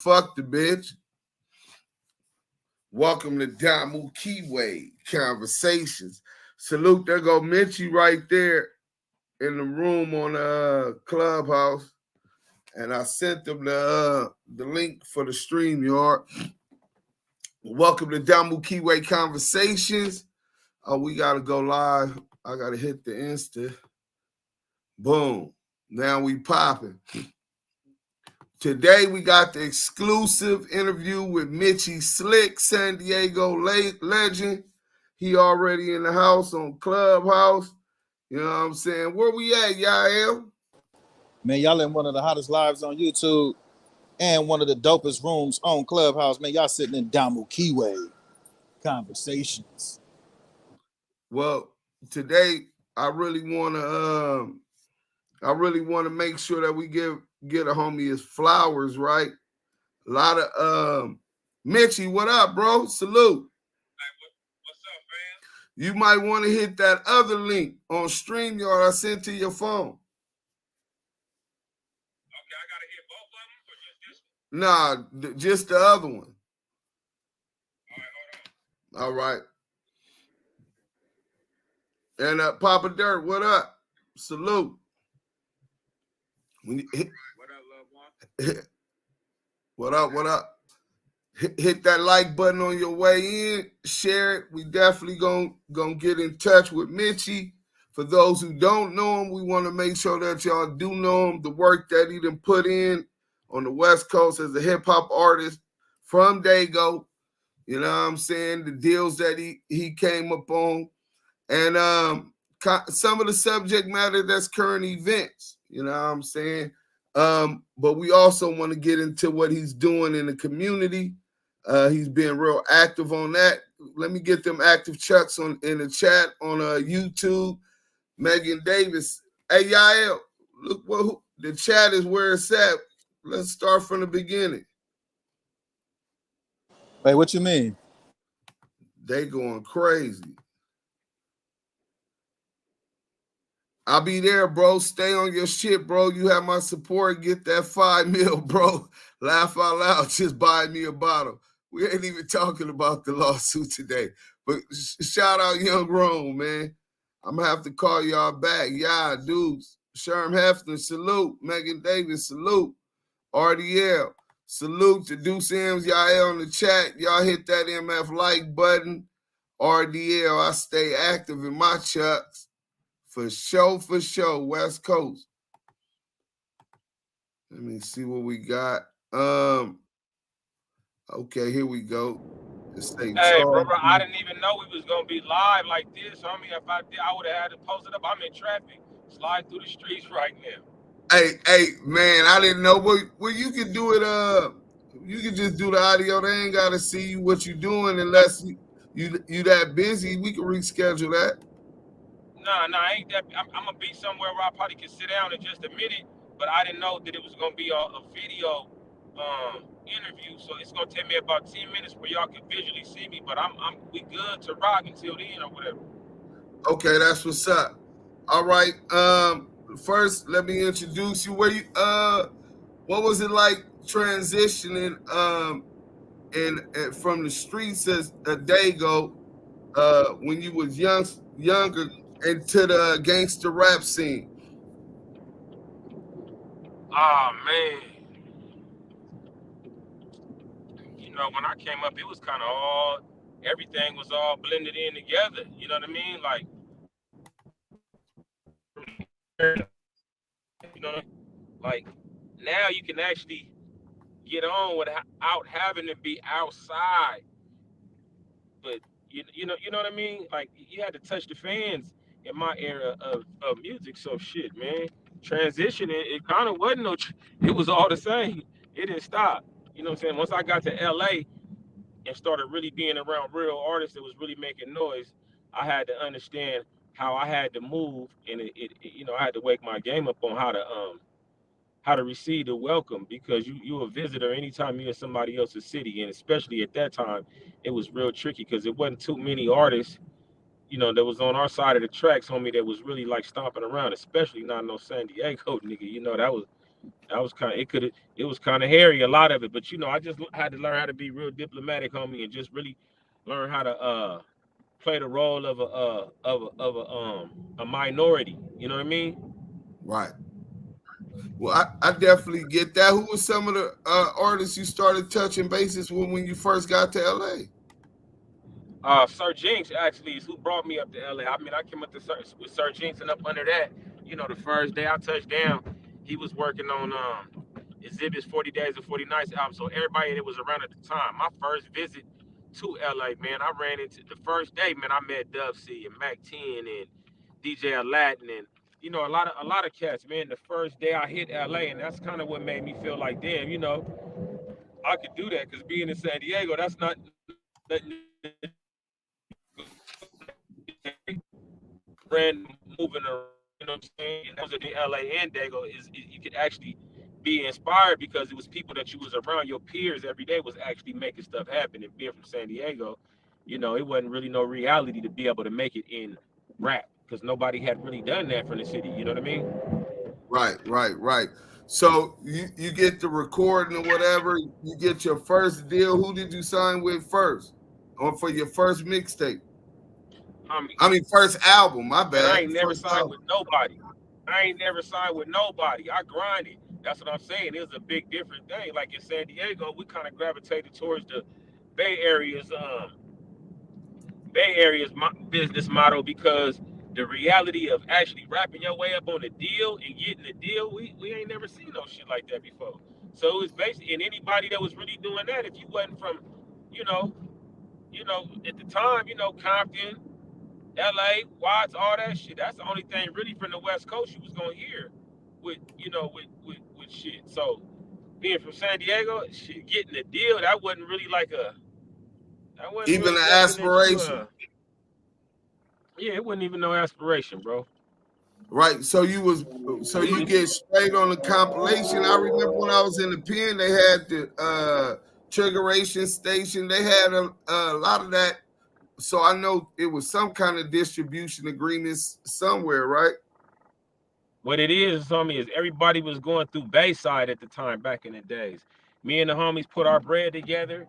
Fuck the bitch. Welcome to Damu Kiwe Conversations. Salute, there go Mitchy right there in the room on Clubhouse. And I sent them the link for the StreamYard. Welcome to Damu Kiwe Conversations. Oh, we got to go live. I got to hit the Insta. Boom. Now we popping. Today we got the exclusive interview with Mitchy Slick, San Diego legend. He already in the house on Clubhouse. You know what I'm saying? Where we at, y'all? Man, y'all in one of the hottest lives on YouTube and one of the dopest rooms on Clubhouse. Man, y'all sitting in Damu Kiwe Conversations. Well, today I really want to make sure that we get a homie his flowers, right? A lot of Mitchy, what up, bro? Salute. What's up, man? You might want to hit that other link on StreamYard I sent to your phone. Okay, I gotta hit both of them or just this one? Nah, just the other one. All right, hold on. All right. And Papa Dirt, what up? Salute. What up, loved one? What up? Hit that like button on your way in. Share it. We definitely gonna get in touch with Mitchy. For those who don't know him, we want to make sure that y'all do know him. The work that he done put in on the West Coast as a hip-hop artist from Dago. You know what I'm saying? The deals that he came up on. And some of the subject matter that's current events. You know what I'm saying? But we also want to get into what he's doing in the community. He's been real active on that. Let me get them active chucks in the chat on YouTube. Megan Davis. Hey, Yael, look, the chat is where it's at. Let's start from the beginning. Wait, what you mean? They going crazy. I'll be there, bro. Stay on your shit, bro. You have my support. Get that $5 million, bro. Laugh out loud. Just buy me a bottle. We ain't even talking about the lawsuit today. But shout out Young Rome, man. I'm going to have to call y'all back. Yeah, dudes. Sherm Hefner, salute. Megan Davis, salute. RDL, salute to Deuce M's. Y'all in the chat. Y'all hit that MF like button. RDL, I stay active in my chucks. For sure, West Coast. Let me see what we got. Okay, here we go. Hey, brother, I didn't even know we was gonna be live like this. I mean, if I did, I would have had to post it up. I'm in traffic, slide through the streets right now. Hey, man, I didn't know. Well, you can do it. You can just do the audio. They ain't gotta see you what you doing unless you that busy. We can reschedule that. Nah, I ain't that. I'm gonna be somewhere where I probably can sit down in just a minute, but I didn't know that it was gonna be a video interview. So it's gonna take me about 10 minutes where y'all can visually see me. But we good to rock until then or whatever. Okay, that's what's up. All right. First, let me introduce you. Where you what was it like transitioning and from the streets as a Dago when you was younger into the gangster rap scene? Oh man, you know when I came up, it was kind of everything was all blended in together. You know what I mean? Like, you know, like now you can actually get on without having to be outside. But you know what I mean? Like you had to touch the fans in my era of music. So shit, man. Transitioning, it kind of wasn't it was all the same. It didn't stop. You know what I'm saying? Once I got to LA and started really being around real artists that was really making noise, I had to understand how I had to move, and you know, I had to wake my game up on how to receive the welcome, because you a visitor anytime you're in somebody else's city, and especially at that time it was real tricky because it wasn't too many artists, you know, that was on our side of the tracks, homie, that was really like stomping around, especially not no San Diego nigga. You know, That was kind of it was kind of hairy, a lot of it. But I just had to learn how to be real diplomatic, homie, and just really learn how to play the role of a minority. You know what I mean? Right. Well, I definitely get that. Who was some of the artists you started touching bases when you first got to LA? Sir Jinx actually is who brought me up to LA. I mean, I came up to with Sir Jinx, and up under that, the first day I touched down, he was working on Exhibit's 40 Days and 40 Nights album. So everybody that was around at the time, my first visit to LA, man, I ran into the first day, man, I met Dub C and Mac 10 and DJ Aladdin and a lot of cats, man. The first day I hit LA, and that's kind of what made me feel like, damn, I could do that because being in San Diego, that's not nothing random moving around. You know what I'm saying? And those are the LA and Dago is you could actually be inspired because it was people that you was around, your peers every day was actually making stuff happen. And being from San Diego, it wasn't really no reality to be able to make it in rap because nobody had really done that from the city. You know what I mean? Right, right, right. So you get the recording or whatever. You get your first deal. Who did you sign with first, or for your first mixtape? I mean, I mean, first album. My man, I bad. ain't never First signed album. with nobody. I ain't never signed with nobody. I grinded. That's what I'm saying. It was a big different thing. Like in San Diego, we kind of gravitated towards the Bay Area's business model because the reality of actually wrapping your way up on the deal and getting the deal, we ain't never seen no shit like that before. So it was basically, and anybody that was really doing that, if you wasn't from, you know, at the time, Compton, LA, Watts, all that shit. That's the only thing really from the West Coast you was gonna hear with, with shit. So being from San Diego, shit, getting a deal, that wasn't Even really an nothing that you aspiration. yeah, it wasn't even no aspiration, bro. Right. So you get straight on the compilation. I remember when I was in the pen, they had the triggeration station. They had a lot of that. So I know it was some kind of distribution agreements somewhere, right? What it is, homie, is everybody was going through Bayside at the time back in the days. Me and the homies put our bread together,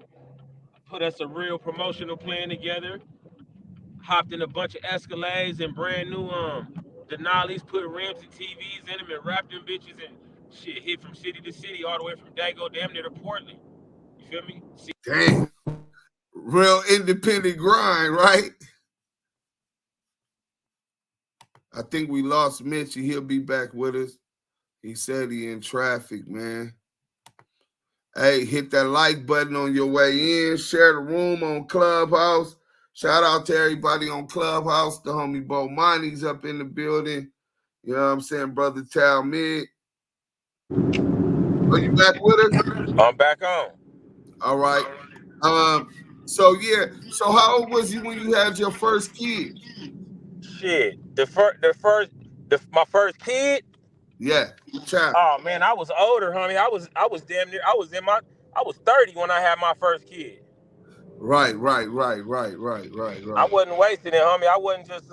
put us a real promotional plan together, hopped in a bunch of Escalades and brand new Denali's, put rims and TVs in them and wrapped them bitches and shit hit from city to city all the way from Dago damn near to Portland. You feel me? See, Dang. Real independent grind, right? I think we lost Mitchy. He'll be back with us. He said he in traffic, man. Hey, hit that like button on your way in. Share the room on Clubhouse. Shout out to everybody on Clubhouse. The homie Bo Money's up in the building. You know what I'm saying? Brother Tal Mid. Are you back with us? I'm back on. All right. So yeah. So how old was you when you had your first kid? Shit, my first kid. Yeah. Child. Oh man, I was older, homie. I was damn near. I was 30 when I had my first kid. Right, right, right, right, right, right, I right. wasn't wasting it, homie. I wasn't just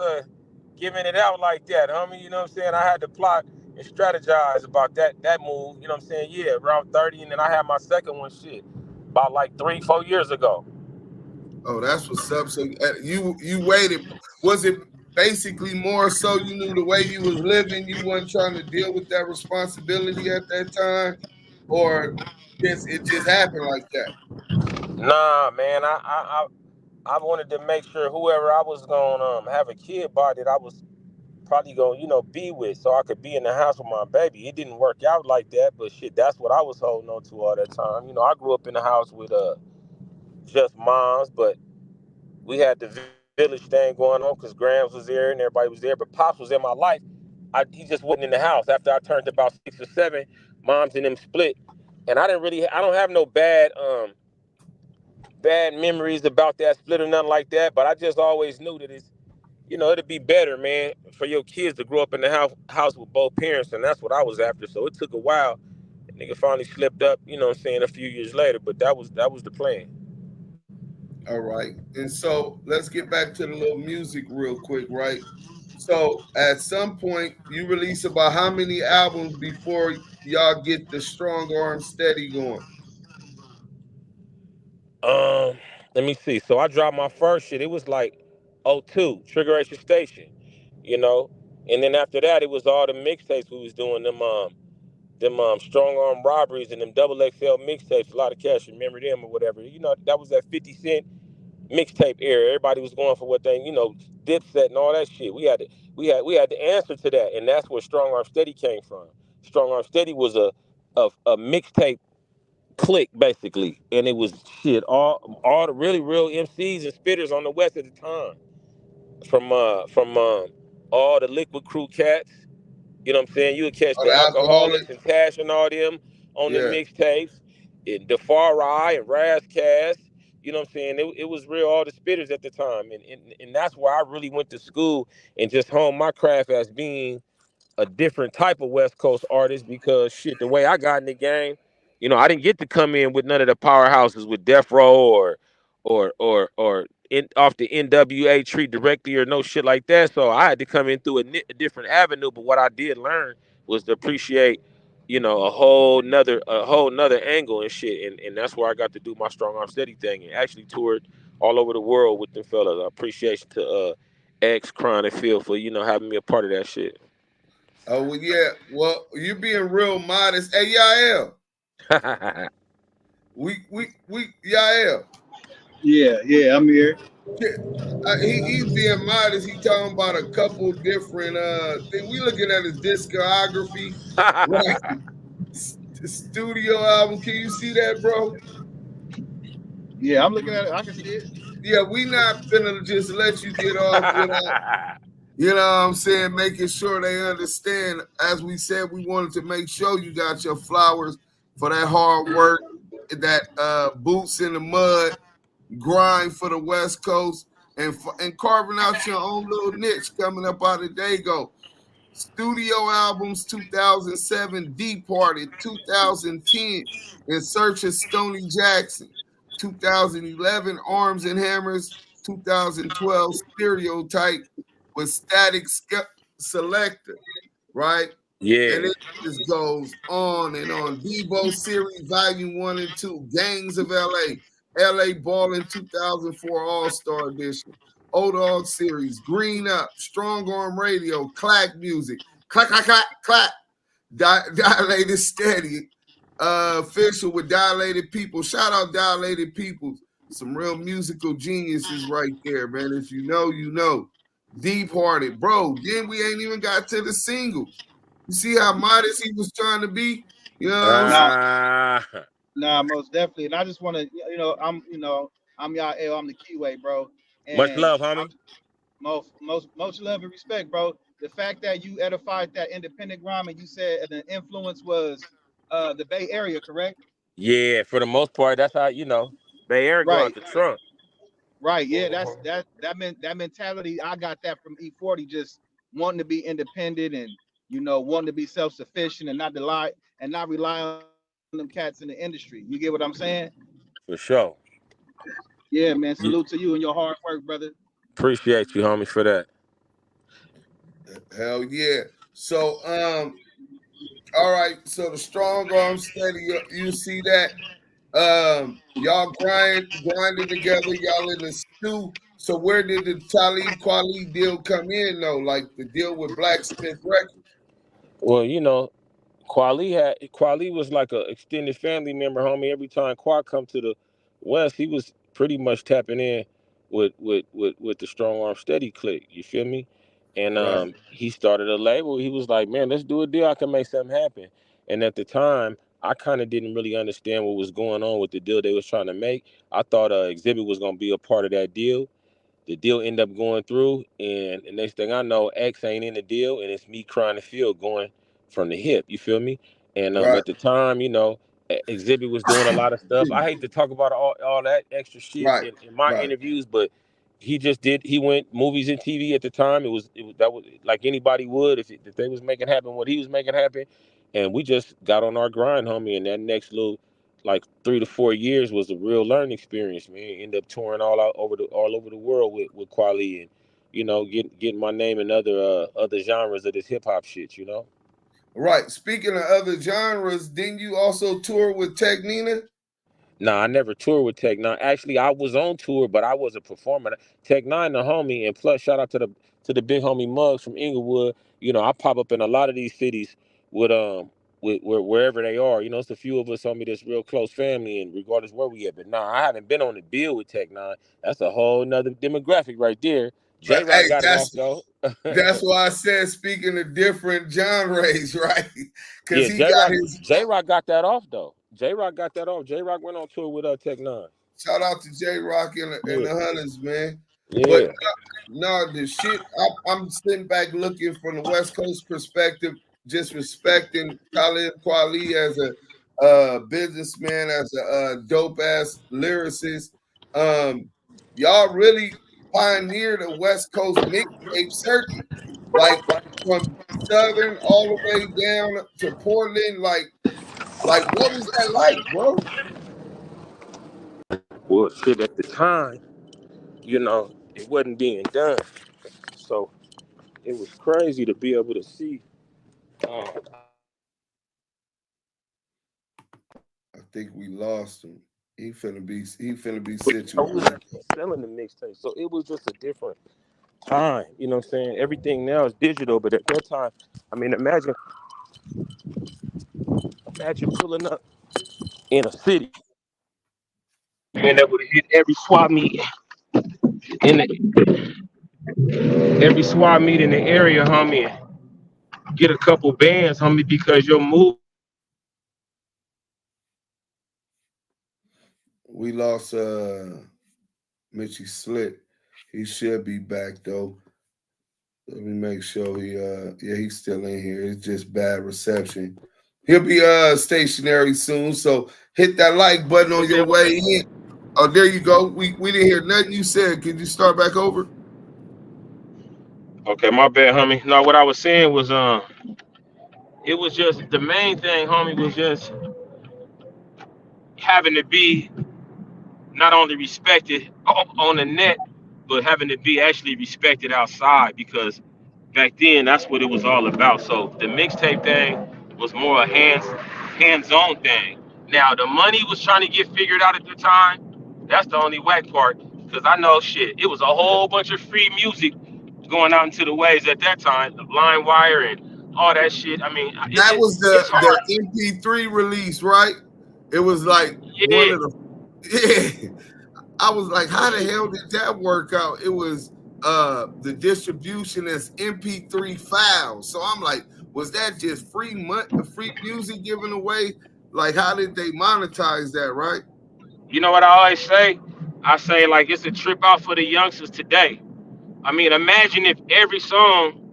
giving it out like that, homie. You know what I'm saying? I had to plot and strategize about that move. You know what I'm saying? Yeah, around 30, and then I had my second one, shit, about like 3-4 years ago. Oh, that's what's up. So you waited. Was it basically more so you knew the way you was living, you weren't trying to deal with that responsibility at that time, or it just happened like that? Nah, man. I wanted to make sure whoever I was gonna have a kid by that I was probably gonna be with, so I could be in the house with my baby. It didn't work out like that, but shit, that's what I was holding on to all that time. I grew up in the house with just moms, but we had the village thing going on because Grams was there and everybody was there. But Pops was in my life. He just wasn't in the house. After I turned about 6 or 7, moms and them split, and I don't have no bad memories about that split or nothing like that. But I just always knew that it'd be better, man, for your kids to grow up in the house with both parents, and that's what I was after. So it took a while. The nigga finally slipped up, a few years later. But that was the plan. All right. And so let's get back to the little music real quick, right? So at some point you release about how many albums before y'all get the strong arm steady going? Um, Let me see. So I dropped my first shit. It was like '02, Trigger Action Station, you know. And then after that, it was all the mixtapes we was doing them strong arm robberies and them double XL mixtapes. A lot of cats remember them or whatever. You know, that was that 50 Cent mixtape era. Everybody was going for what they, Dipset and all that shit. We had the answer to that, and that's where Strong Arm Steady came from. Strong Arm Steady was a mixtape clique basically, and it was shit all the really real MCs and spitters on the West at the time, from all the Liquid Crew cats. You know what I'm saying? You would catch Or the the alcoholic? Alcoholics and Tash and all them on the Yeah. mixtapes, and Defari and Razcast. You know what I'm saying? It was real, all the spitters at the time, and that's where I really went to school and just honed my craft as being a different type of West Coast artist, because shit, the way I got in the game, I didn't get to come in with none of the powerhouses with Death Row or off the NWA tree directly or no shit like that. So I had to come in through a different avenue. But what I did learn was to appreciate, a whole nother angle and shit. And that's where I got to do my strong arm steady thing and actually toured all over the world with them fellas. Appreciation to X Cron and Phil for having me a part of that shit. Oh well, yeah. Well, you being real modest. Hey, Yael, we Yael. Yeah, yeah, I'm here. Yeah, he's being modest. He talking about a couple different things. We looking at his discography, right? Studio album. Can you see that, bro? Yeah, I'm looking at it. I can see it. Yeah, we not finna just let you get off without, you know what I'm saying, making sure they understand. As we said, we wanted to make sure you got your flowers for that hard work, that boots in the mud, grind for the West Coast, and carving out your own little niche coming up out of Dago. Studio albums 2007, Departed 2010, In Search of Stoney Jackson 2011, Arms and Hammers 2012, Stereotype with Selector, right? And Yeah. it just goes on and on. Devo Series Volume 1 and 2, Gangs of LA Ballin' 2004 All-Star Edition, Old Dog Series, Green Up, Strong Arm Radio, Clack Music, Clack, clack, clack, clack, Dilated Steady, official with Dilated People. Shout out Dilated People. Some real musical geniuses right there, man. If you know, you know. Deep Hearted. Bro, then we ain't even got to the singles. You see how modest he was trying to be? You know what I'm saying? Nah, Ah, nah, most definitely. And I just want to, I'm y'all L. I'm the Kiwe, bro. much And love, I'm homie. most love and respect, bro. The fact that you edified that independent grime and you said the influence was the Bay Area, correct? Yeah, for the most part, that's how Bay Area go out Right, the trunk. right. Yeah, that's Mhm. that mentality. I got that from E40, just wanting to be independent and wanting to be self sufficient and not rely on them cats in the industry. You get what I'm saying? For sure. Yeah, man. Salute to You, you and your hard work, brother. appreciate you, homie, for that. Hell yeah. So, all right. So the strong arm steady, you see that? Y'all grinding together, y'all in the stew. So where did the Talib Kweli deal come in though? Like the deal with Blacksmith Records? Well, Quali was like a extended family member, homie. Every time Quad come to the West, he was pretty much tapping in with the strong arm steady click. You feel me? And Right, he started a label. He was like, man, let's do a deal. I can make something happen. And at the time, I kind of didn't really understand what was going on with the deal they was trying to make. I thought Exhibit was gonna be a part of that deal. The deal ended up going through, and the next thing I know, X ain't in the deal, and it's me crying the field going from the hip. You feel me? And right, at the time, Exhibit was doing a lot of stuff. I hate to talk about all that extra shit right, in my right. interviews, but he just did. He went movies and TV at the time. It was that was like anybody would if they was making happen what he was making happen, and we just got on our grind, homie. And that next little like 3 to 4 years was a real learning experience, man. End up touring all over the world with Quali and getting my name in other genres of this hip hop shit. Right. Speaking of other genres, didn't you also tour with Tech Nina? Nah, I never toured with Tech Nine. Actually, I was on tour, but I was a performer. Tech Nine, the homie, and plus shout out to the big homie Muggs from Inglewood. You know, I pop up in a lot of these cities with wherever they are. You know, it's a few of us, homie, that's real close family, and regardless where we at. But nah, I haven't been on the bill with Tech Nine. That's a whole nother demographic right there. J Hey, Rock got it off though. that's why I said speaking of different genres, right? Because Yeah, he got his J Rock got that off though. J Rock got that off. J Rock went on tour with Tech Nine. shout out to J Rock and Yeah, the Hunters, man. But yeah. no, the shit, I'm sitting back looking from the West Coast perspective, just respecting Khalid Kweli as a businessman, as a dope ass lyricist. Um, y'all really pioneered a West Coast mixtape circuit, like from Southern all the way down to Portland. Like what was that like, bro? Well, shit, at the time, you know, it wasn't being done. So it was crazy to be able to see. Uh, I think we lost him. He finna be but I was situated. selling the mixtape. So it was just a different time. You know what I'm saying? Everything now is digital, but at that time, I mean, imagine pulling up in a city, being able to hit in every swap meet in the area, homie, and get a couple bands, homie, because your move. We lost Mitchy Slick. He should be back though. Let me make sure yeah, he's still in here. It's just bad reception. He'll be stationary soon. So hit that like button on your way in. Oh, there you go. We didn't hear nothing you said. Can you start back over? Okay, my bad, homie. No, what I was saying was, it was just the main thing, homie, was just having to be not only respected on the net, but having to be actually respected outside because back then that's what it was all about. So the mixtape thing was more a hands-on thing. Now the money was trying to get figured out at the time. That's the only whack part because I know shit. It was a whole bunch of free music going out into the waves at that time, the blind wire and all that shit. I mean, That was it's the hard. MP3 release, right? It was like one Yeah, of the yeah. I was like, how the hell did that work out? It was the distribution as MP3 files. So I'm like, was that just free music given away? Like, how did they monetize that, right? you know what I always say? I say like it's a trip out for the youngsters today. I mean, imagine if every song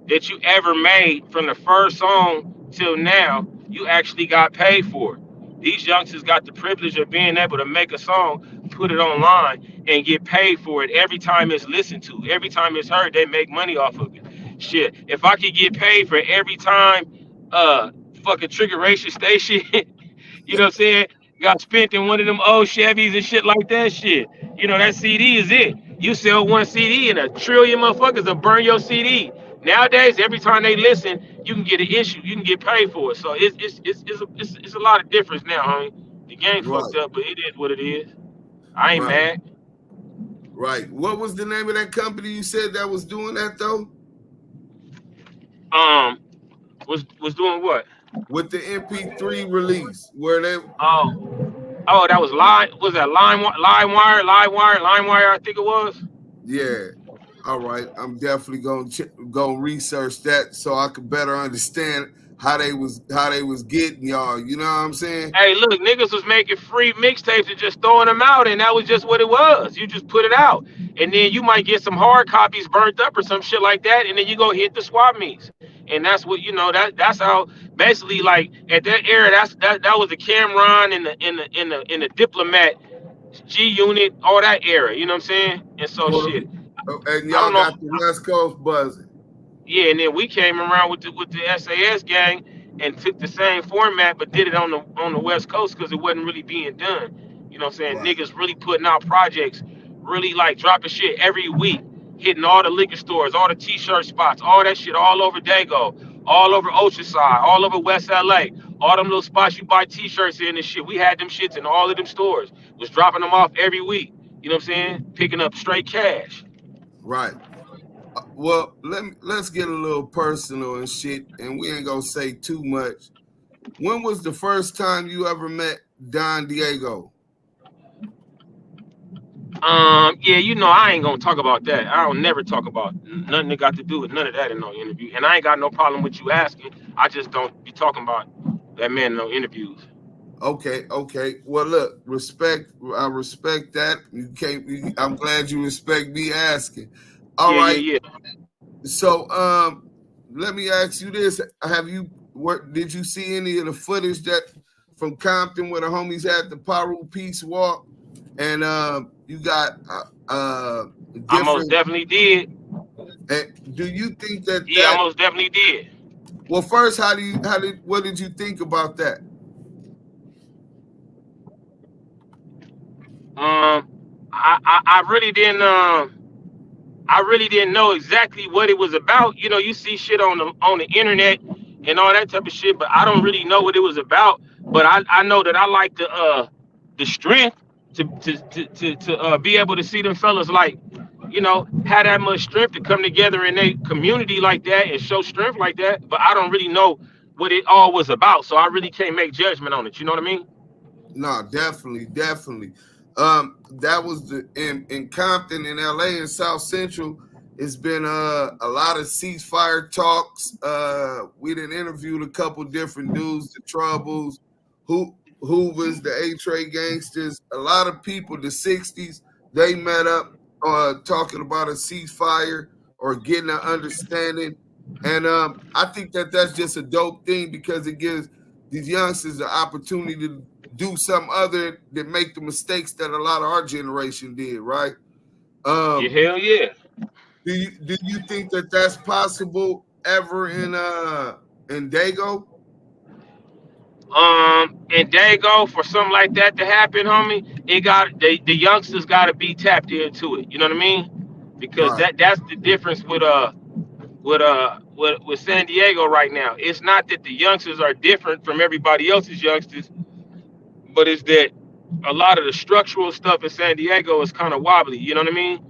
that you ever made from the first song till now, you actually got paid for it. These youngsters got the privilege of being able to make a song, put it online, and get paid for it every time it's listened to. Every time it's heard, they make money off of it. Shit, if I could get paid for every time uh fucking Trigger Racial Station you know what I'm saying? Got spent in one of them old Chevys and shit like that shit. You know, that CD is it. You sell one CD and a trillion motherfuckers will burn your CD. Nowadays, every time they listen, you can get an issue. You can get paid for it. So it's a lot of difference now, homie. The game Right, fucked up, but it is what it is. I ain't right, mad. right. What was the name of that company you said that was doing that though? Um, was doing what? With the MP3 release, where they Oh, that was line. Was that line wire? I think it was. yeah. All right, I'm definitely gonna research that so I could better understand how they was getting y'all. You know what I'm saying? Hey, look, niggas was making free mixtapes and just throwing them out, and that was just what it was. You just put it out, and then you might get some hard copies burnt up or some shit like that, and then you go hit the swap meets, and that's what you know. That's how basically like at that era, that was the Cameron and the Diplomat G Unit, all that era. You know what I'm saying? And so Well, shit, and I y'all don't know. got the West Coast buzzing. Yeah, and then we came around with the SAS gang and took the same format but did it on the West Coast because it wasn't really being done. You know what I'm saying? Right. Niggas really putting out projects, really like dropping shit every week, hitting all the liquor stores, all the t-shirt spots, all that shit all over Dago, all over Oceanside, all over West LA, all them little spots you buy T-shirts in and shit. We had them shits in all of them stores. Was dropping them off every week. You know what I'm saying? Picking up straight cash. Right. Well, let's get a little personal and shit, and we ain't gonna say too much. When was the first time you ever met Don Diego? Yeah, you know, I ain't gonna talk about that. I don't never talk about nothing that got to do with none of that in no interview. And I ain't got no problem with you asking. I just don't be talking about that man in no interviews. Okay, okay. Well, look, respect. I respect that. You can't. I'm glad you respect me asking. All Yeah, yeah, right. yeah. So, let me ask you this: Have you? What did you see any of the footage that from Compton where the homies had the Paru Peace Walk, and you got I most different? definitely did. Do you think that Yeah, I that? most definitely did. Well, first, what did you think about that? I really didn't. I really didn't know exactly what it was about. You know, you see shit on the internet and all that type of shit, but I don't really know what it was about. But I know that I like the strength to be able to see them fellas like, you know, have that much strength to come together in a community like that and show strength like that. But I don't really know what it all was about, so I really can't make judgment on it. You know what I mean? No, definitely, definitely. That was in Compton in LA and South Central. It's been a lot of ceasefire talks. We done interviewed a couple different dudes, the Troubles, Hoovers, the A-Tray Gangsters, a lot of people, the 60s, they met up talking about a ceasefire or getting an understanding. And I think that that's just a dope thing because it gives these youngsters the opportunity to do something other than make the mistakes that a lot of our generation did, right? Yeah, Um, hell yeah. do you think that that's possible ever in Dago? And there you go, for something like that to happen, homie, it got the youngsters got to be tapped into it. You know what I mean? Because Right, that's the difference with San Diego right now. It's not that the youngsters are different from everybody else's youngsters, but it's that a lot of the structural stuff in San Diego is kind of wobbly. You know what I mean?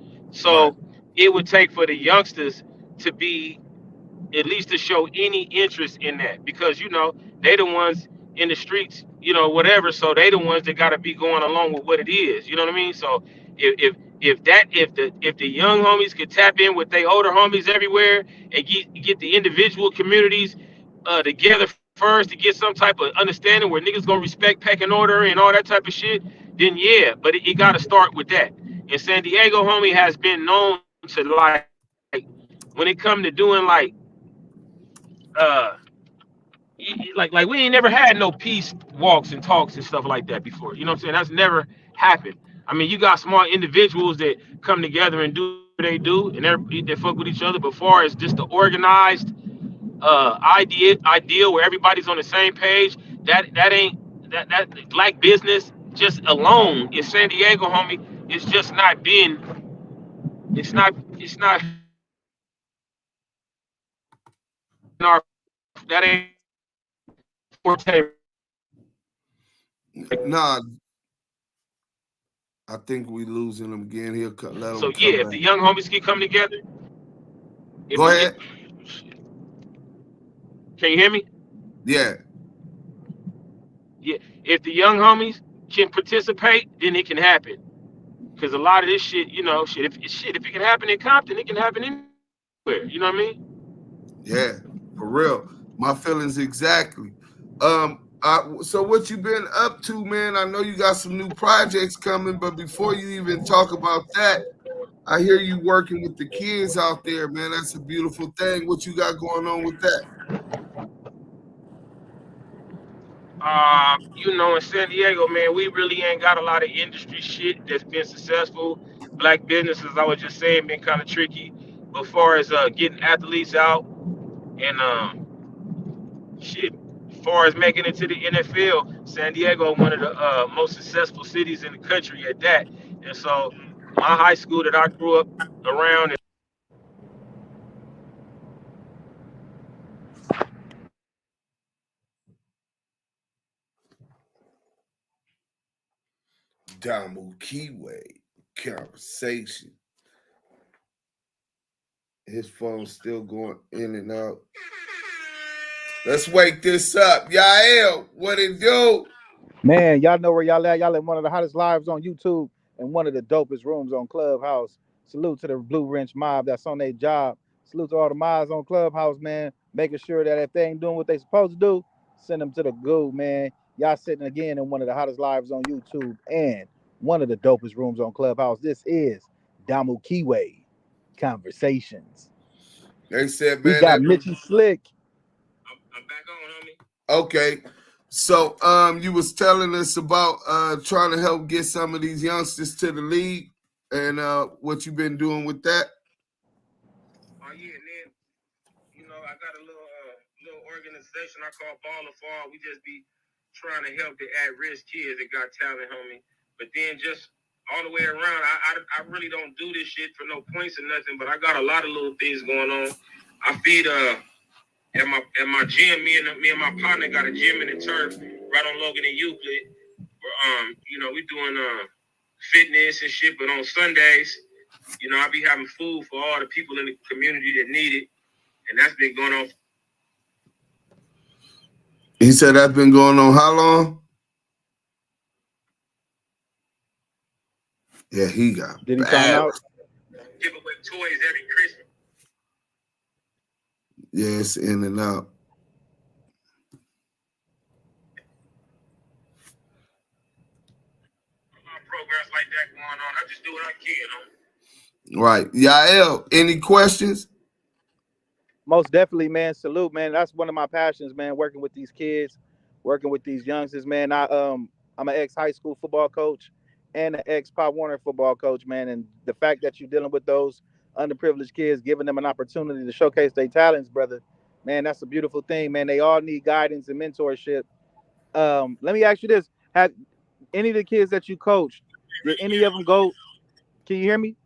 right, So it would take for the youngsters to be at least to show any interest in that, because you know they the ones in the streets, you know, whatever, so they the ones that got to be going along with what it is, you know what I mean? So if the young homies could tap in with their older homies everywhere and get the individual communities together first to get some type of understanding where niggas gonna respect pecking order and all that type of shit, then yeah, but it got to start with that. And San Diego, homie, has been known to, like, when it come to doing uh like we ain't never had no peace walks and talks and stuff like that before. You know what I'm saying? That's never happened. I mean, you got small individuals that come together and do what they do, and they fuck with each other. But far as just the organized ideal where everybody's on the same page, that ain't that black business just alone in San Diego, homie. It's just not been. It's not in our that ain't forte nah, I think we losing him again. Let him So yeah, come if back. the young homies can come together, if Go the ahead. can you hear me? Yeah, Yeah, if the young homies can participate, then it can happen. Because a lot of this shit, you know, if it can happen in Compton, it can happen anywhere. You know what I mean? yeah, for real. My feelings exactly. So what you been up to, man? I know you got some new projects coming, but before you even talk about that, I hear you working with the kids out there, man. That's a beautiful thing. What you got going on with that? You know, in San Diego, man, we really ain't got a lot of industry shit that's been successful. Black businesses, I was just saying, been kind of tricky. But far as getting athletes out and shit, as far as making it to the NFL, San Diego, one of the most successful cities in the country at that. And so, my high school that I grew up around, Damu Kiwe Conversation. His phone's still going in and out. Let's wake this up. Yael, what it do? Man, y'all know where y'all at. Y'all at one of the hottest lives on YouTube and one of the dopest rooms on Clubhouse. Salute to the Blue Wrench mob that's on their job. Salute to all the mods on Clubhouse, man. Making sure that if they ain't doing what they supposed to do, send them to the goo, man. Y'all sitting again in one of the hottest lives on YouTube and one of the dopest rooms on Clubhouse. This is Damu Kiwe Conversations. They said, We man, got Mitchy Slick. I'm back on, homie. okay. So you was telling us about trying to help get some of these youngsters to the league and what you've been doing with that. Oh yeah, man. You know, I got a little organization I call Ball of Fall. We just be trying to help the at-risk kids that got talent, homie. But then just all the way around, I really don't do this shit for no points or nothing. But I got a lot of little things going on. I feed at my gym. Me and my partner got a gym in the turf right on Logan and Euclid. You know, we doing fitness and shit. But on Sundays, you know, I be having food for all the people in the community that need it. And that's been going on. He said that's been going on how long? Yeah, he got Did he time out? Give away toys every Christmas. Yeah, it's in and out. Programs like that going on. I just do what I can. Right. Yael, any questions? Most definitely, man. Salute, man. That's one of my passions, man. Working with these kids, working with these youngsters, man. I'm an ex high school football coach and an ex Pop Warner football coach, man. And the fact that you're dealing with those underprivileged kids, giving them an opportunity to showcase their talents, brother, man, that's a beautiful thing, man. They all need guidance and mentorship. Let me ask you this: have any of the kids that you coached, did any of them go? Can you hear me?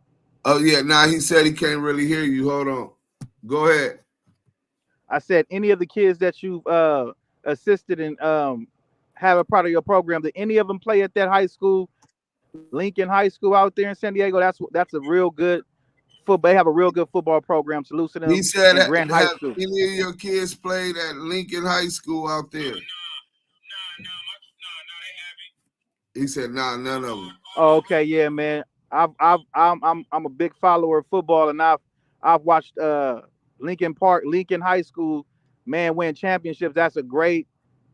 Oh yeah. Nah, he said he can't really hear you. Hold on. Go ahead. I said any of the kids that you've assisted in have a part of your program. Did any of them play at that high school, Lincoln High School out there in San Diego? That's a real good football. They have a real good football program. Salute to He them said, in Grant High have School. any of your kids played at Lincoln High School out there? No, they haven't. He said, nah, none of them. Oh, okay, yeah, man. I'm a big follower of football, and I've watched Lincoln High School, man, win championships. That's a great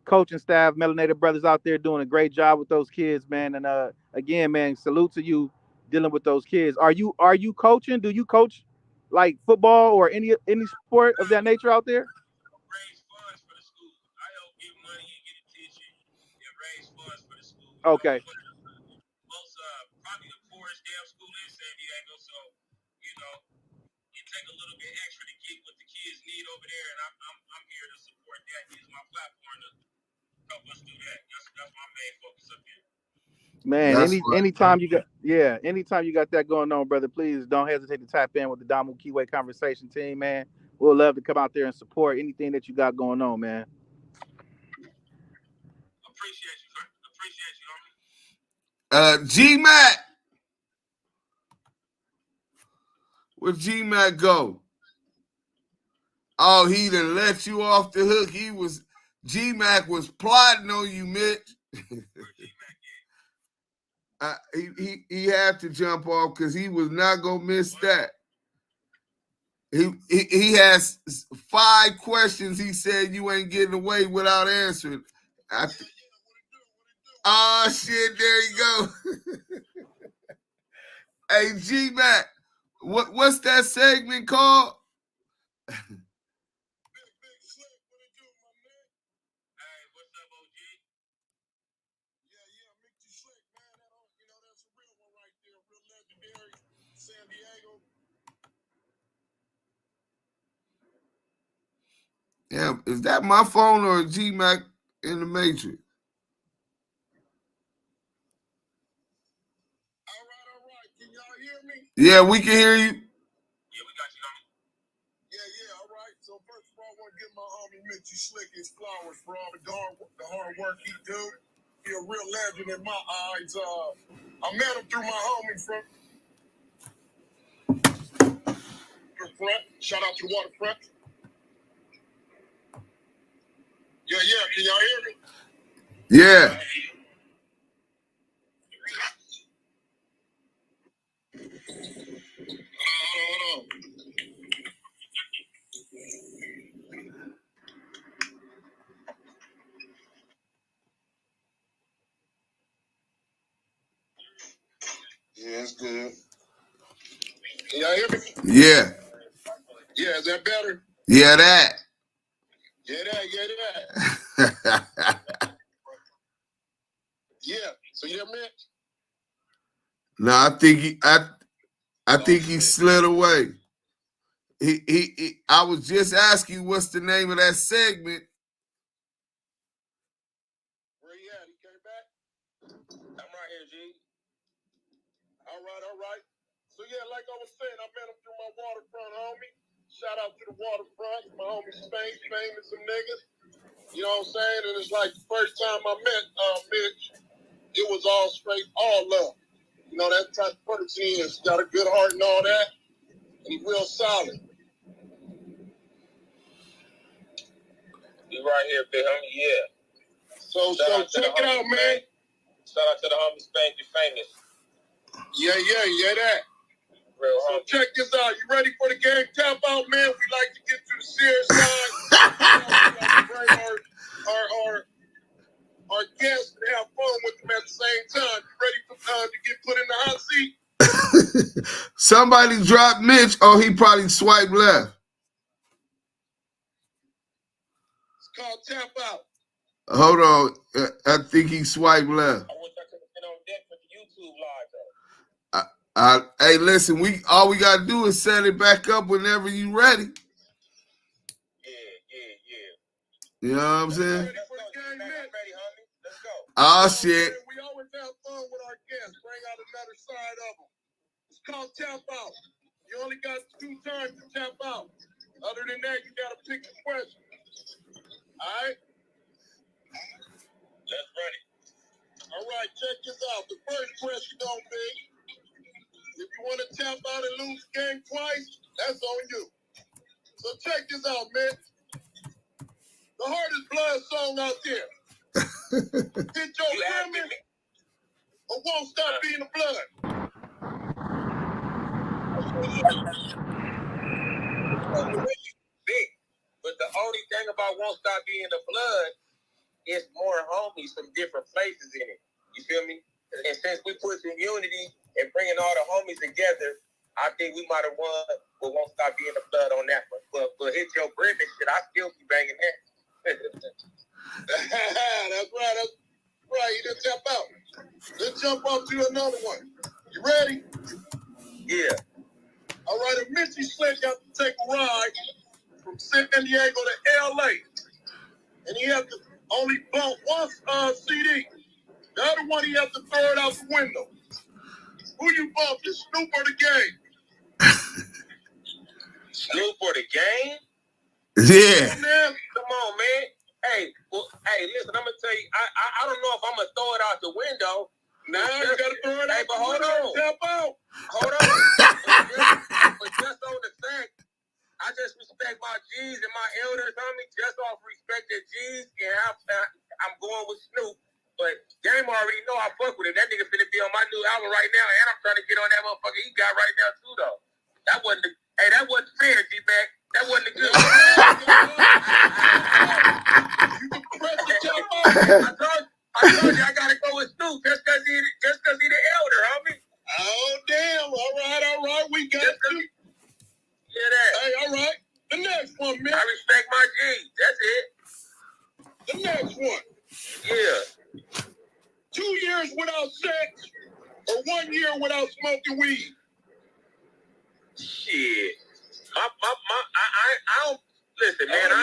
coaching staff. Melanated brothers out there doing a great job with those kids, man. And again, man, salute to you dealing with those kids. Are you coaching? Do you coach like football or any sport of that nature out there? Raise funds for the school. I help get money and get attention and raise funds for the school. You Okay. know, most probably the poorest damn school in San Diego. So, you know, it take a little bit extra to get what the kids need over there, and I'm here to support that. Use my platform to help us do that. That's my main focus up here. Man, That's anytime you got that going on, brother, please don't hesitate to tap in with the Damu Kiwe Conversation team, man. We'll love to come out there and support anything that you got going on, man. Appreciate you, sir. Appreciate you, homie. G-Mac. Where'd G-Mac go? Oh, he done let you off the hook. G-Mac was plotting on you, Mitch. He had to jump off because he was not gonna miss that. He has 5 questions. He said you ain't getting away without answering. Oh shit! There you go. Hey G-Mac, what's that segment called? Yeah, is that my phone or G-Mac in the Matrix? All right. Can y'all hear me? Yeah, we can hear you. Yeah, we got you, homie. Yeah, all right. So first of all, I want to give my homie Mitchy Slick his flowers for all the hard work he do. He a real legend in my eyes. I met him through my homie from waterfront. Shout out to the waterfront. Yeah. Can y'all hear me? Yeah. Hold on. Yeah, it's good. Can y'all hear me? Yeah. Yeah, is that better? Yeah, that. Yeah, that. Yeah. So you hear me? No, I think he slid away. He I was just asking what's the name of that segment. Where he at? He came back? I'm right here, G. All right. So yeah, like I was saying, I met him through my waterfront homie. Shout out to the waterfront. My homie Spain, famous some niggas. You know what I'm saying? And it's like the first time I met Mitch, it was all straight, all love. You know, that type of person he is. Got a good heart and all that. And he's real solid. You right here, big homie. Yeah. So check it out, man. Shout out to the homie Spank, you famous. Yeah, that. Real So homie. check this out. You ready for the game tap out, man? We like to get to the serious side. We like to bring our guests and have fun with them at the same time. You ready for to get put in the hot seat? Somebody dropped Mitch. Oh, he probably swiped left. It's called tap out. Hold on. I think he swiped left. I wish I could have been on deck for the YouTube live though. Hey, listen, all we gotta do is set it back up whenever you ready. Yeah. You know what I'm saying? Ready for the game, man? Ready, homie. Let's go. Oh shit. We always have fun with our guests. Bring out another side of them. It's called tap out. You only got 2 times to tap out. Other than that, you gotta pick a question. All right? Let's ready. All right, check this out. The first question gonna be, if you want to tap out and lose the game twice, that's on you. So check this out, man. The hardest blood song out there. Hit your women or won't stop being the blood. Big. But the only thing about Won't Stop Being the Blood is more homies from different places in it. You feel me? And since we put some unity and bringing all the homies together, I think we might have won, but Won't Stop Being the Blood on that one. But Hit Your Brick and shit, I still be banging that. That's right. You didn't tap out. Let's jump up to another one. You ready? Yeah. All right, if Mitchy Slick got to take a ride from San Diego to LA, and he had to only bump one CD, the other one he had to throw it out the window. Who you bump, the Snoop or the Game? Snoop or the Game? Yeah. Come on, man. Hey, listen, I'm gonna tell you, I don't know if I'm gonna throw it out the window. Now you gotta throw it out. Hey, but hold on. Tap out. Hold on. but just on the fact, I just respect my G's and my elders, homie. Just off respect their G's, and I'm going with Snoop. But Game already know I fuck with him. That nigga finna be on my new album right now, and I'm trying to get on that motherfucker he got right now too, though. That wasn't fair, G-Back. That wasn't good. I told you I gotta go with Snoop just cause he the elder, homie. Oh damn! All right, we got you. Hear that? Hey, all right. The next one, man. I respect my G's. That's it. The next one. Yeah. 2 years without sex, or 1 year without smoking weed. Shit. I don't listen, man. I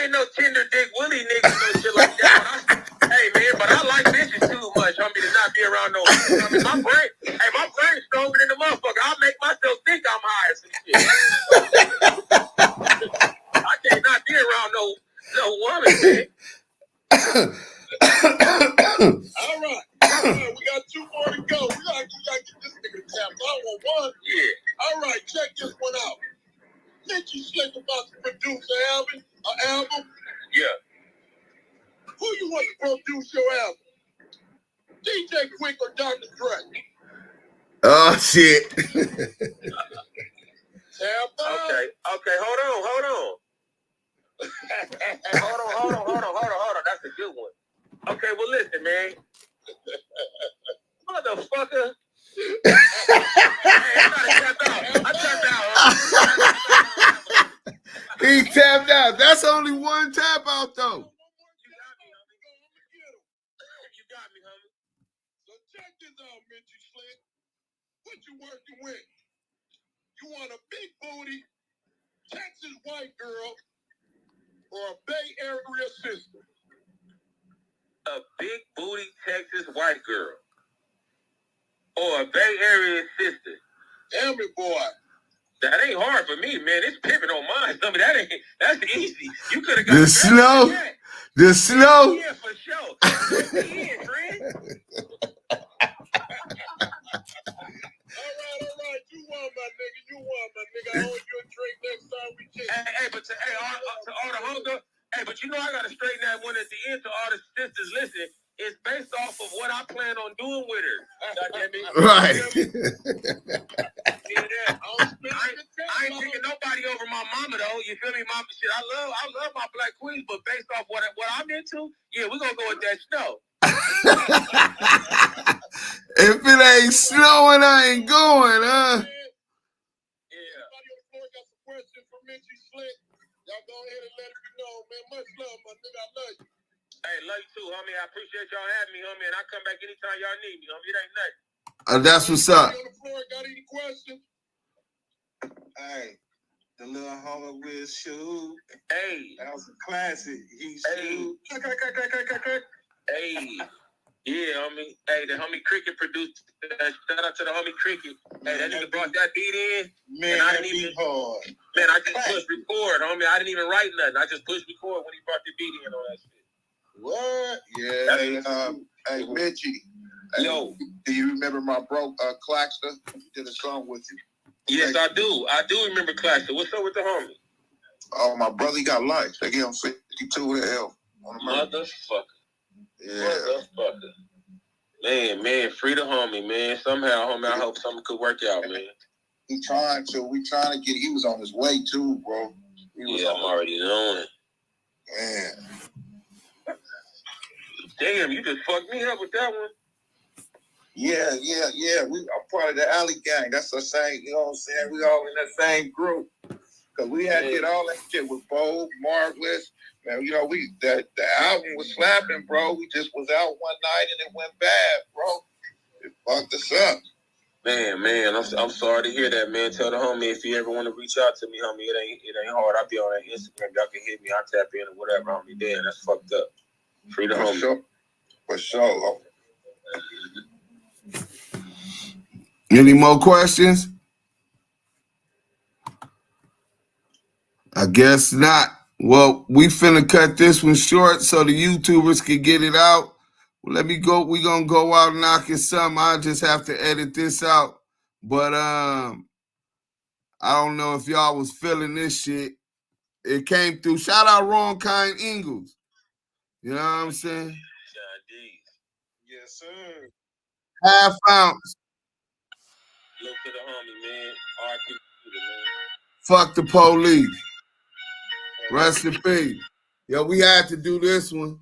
ain't no tender dick Willie nigga, no shit like that. But I like bitches too much, homie, to not be around no. I mean, my brain's stronger than the motherfucker. I make myself think I'm high or some shit. I can't not be around no woman, man. go. We gotta get this nigga to tap. I want one. Yeah. All right, check this one out. Mitchy Slick about to produce an album. Yeah. Who you want to produce your album? DJ Quick or Dr. Dre? Oh shit. Okay, hold on. hold on. That's a good one. Okay, well listen, man. Motherfucker. Hey, I tapped out. He tapped out. That's only one tap out though. You got me, homie. So check this out, Mitchy Slick. What you working with? You want a big booty Texas white girl or a Bay Area sister? A big booty Texas white girl or a Bay Area sister? Tell me, boy. That ain't hard for me, man. It's pimping on mine. I mean, that's easy. You could have got the snow. The snow. Yeah, for sure. Yeah, friend. All right. You won, my nigga. I owe you a drink next time we kick. Hey, but to all the hunger. Hey, but you know I gotta straighten that one at the end to all the sisters. Listen, it's based off of what I plan on doing with her. Right. I ain't taking nobody over my mama though. You feel me, mama? Shit, I love my black queens, but based off what I'm into, yeah, we're gonna go with that snow. If it ain't snowing, I ain't going, huh? Yeah. Everybody on the floor got some questions for Mitchy Slick. Y'all go ahead and let me know, man. Much love, my nigga. I love you. Hey, love you too, homie. I appreciate y'all having me, homie, and I come back anytime y'all need me, homie. It ain't nothing. That's what's up. On the floor, got any questions? Hey, the little homie with shoe. Hey, that was a classic. Shoe. Hey. Yeah, homie. Hey, the homie Cricket produced. Shout out to the homie Cricket. Hey, that nigga brought that beat in. Man, I didn't even. Hard. Man, I just pushed record, homie. I didn't even write nothing. I just pushed record when he brought the beat in on that shit. What? Yeah. Hey, Mitchy. Yo. Do you remember my bro, Claxter? He did a song with you. Yes, I do. I do remember Claxter. What's up with the homie? Oh, my brother, he got life. They gave him 52 with an L. Motherfucker. Yeah. Motherfucker. Man, free the homie, man. Somehow, homie, I hope something could work out, man. We trying to get, he was on his way too, bro. I'm already knowing. Man. Damn, you just fucked me up with that one. Yeah. I'm part of the Alley Gang. That's the same, you know what I'm saying? We all in that same group. Because we had did all that shit with Bo, Marvelous. Man, you know, the album was slapping, bro. We just was out one night and it went bad, bro. It fucked us up. Man, I'm sorry to hear that, man. Tell the homie if you ever want to reach out to me, homie, it ain't hard. I'll be on that Instagram. Y'all can hit me. I'll tap in or whatever, homie. Damn, that's fucked up. Free the homie. Sure. For sure. Any more questions? I guess not. Well, we finna cut this one short so the YouTubers can get it out. Well, let me go. We gonna go out knocking some. I just have to edit this out. But I don't know if y'all was feeling this shit. It came through. Shout out Ron Kind Ingalls. You know what I'm saying? Yes, sir. Half ounce. Look to the homie, man. R.P. man. Fuck the police. Rest in peace. Yo, we had to do this one.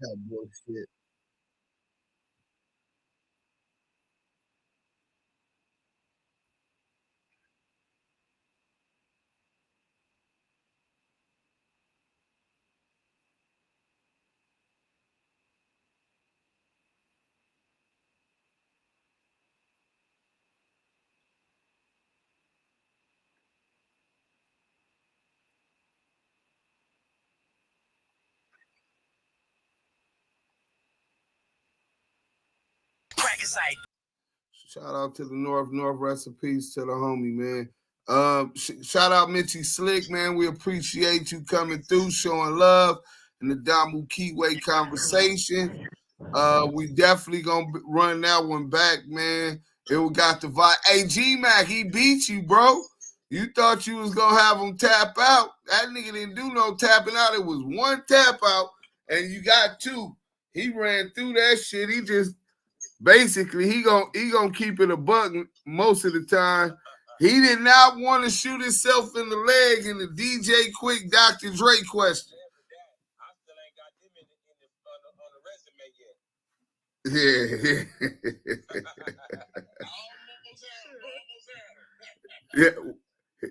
That bullshit. Shout out to the North recipes to the homie, man. Shout out Mitchy Slick, man. We appreciate you coming through, showing love in the Damu Kiwe Conversation. We definitely gonna run that one back, man. And we got the vibe. Hey, G-Mac, he beat you, bro. You thought you was gonna have him tap out. That nigga didn't do no tapping out. It was one tap out, and you got two. He ran through that shit. He just basically he gonna keep it a buck most of the time. He did not want to shoot himself in the leg in the DJ Quick Dr. Dre question. I still ain't got them on the resume yet. Yeah. Yeah.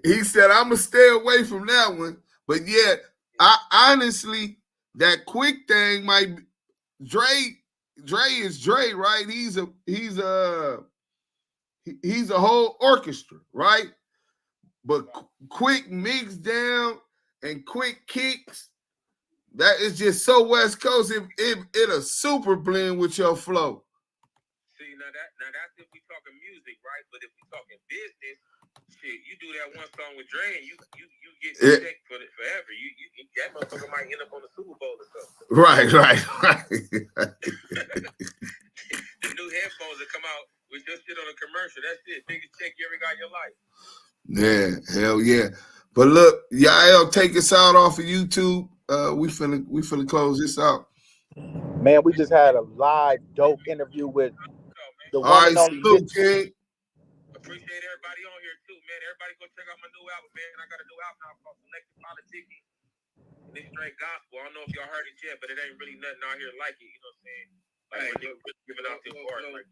He said, I'm gonna stay away from that one. But yeah, I honestly, that Quick thing might be Dre is Dre, right? He's a whole orchestra, right? But Quick mix down and Quick kicks, that is just so West Coast. It'll super blend with your flow. See, now that's if we talking music, right? But if we talking business, shit, you do that one song with Dre and you get checked for it forever. You that motherfucker might end up on the Super Bowl or something. Right. The new headphones that come out with your shit on a commercial. That's it. Biggest check you ever got in your life. Yeah, hell yeah. But look, Yael, take us out off of YouTube. We finna close this out. Man, we just had a live dope interview with the All one right, and only salute, King. Appreciate everybody on here too, man. Everybody go check out my new album, man. I got a new album now called Selective Politicking. And it's straight gospel. I don't know if y'all heard it yet, but it ain't really nothing out here like it. You know what I'm saying? Like, we're giving out this part. Like,